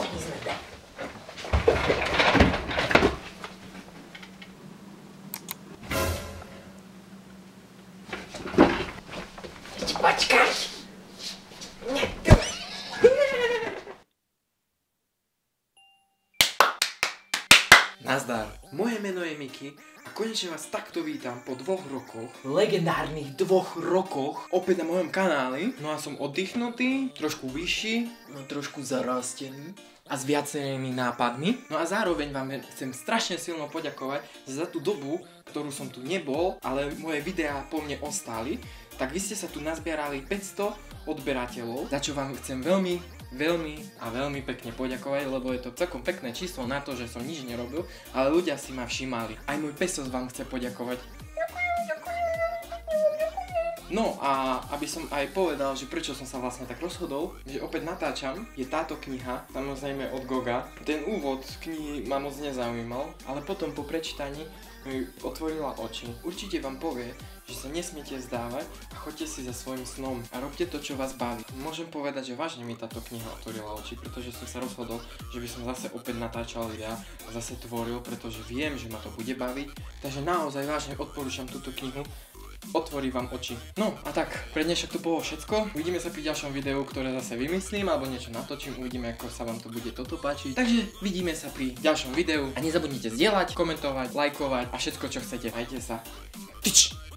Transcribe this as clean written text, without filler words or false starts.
Izmete. Počkaj! Nazdar, moje meno je Miky a konečne vás takto vítam po 2 rokoch. Legendárnych 2 rokoch. Opäť na mojom kanáli. No a som oddychnutý, trošku vyšší, No trošku zarastený. a s viacerými nápadmi. No a zároveň vám chcem strašne silno poďakovať za tú dobu, ktorú som tu nebol, ale moje videá po mne ostali. Tak vy ste sa tu nazbierali 500 odberateľov, za čo vám chcem veľmi pekne poďakovať, lebo je to celkom pekné číslo na to, že som nič nerobil, ale ľudia si ma všímali. Aj môj pesos vám chce poďakovať. No a aby som aj povedal, že prečo som sa vlastne tak rozhodol, že opäť natáčam, je táto kniha, samozrejme od Goga. Ten úvod knihy ma moc nezaujímal, ale potom po prečítaní mi otvorila oči. Určite vám povie, že sa nesmiete vzdávať a choďte si za svojím snom a robte to, čo vás baví. Môžem povedať, že vážne mi táto kniha otvorila oči, pretože som sa rozhodol, že by som zase opäť natáčal videá a zase tvoril, pretože viem, že ma to bude baviť. Takže naozaj vážne odporúčam túto knihu. Otvorí vám oči. No a tak, pre dnešok to bolo všetko. Uvidíme sa pri ďalšom videu, ktoré zase vymyslím alebo niečo natočím. Uvidíme, ako sa vám to bude toto páčiť. Takže vidíme sa pri ďalšom videu. A nezabudnite zdieľať, komentovať, lajkovať a všetko, čo chcete. Majte sa. Tyč!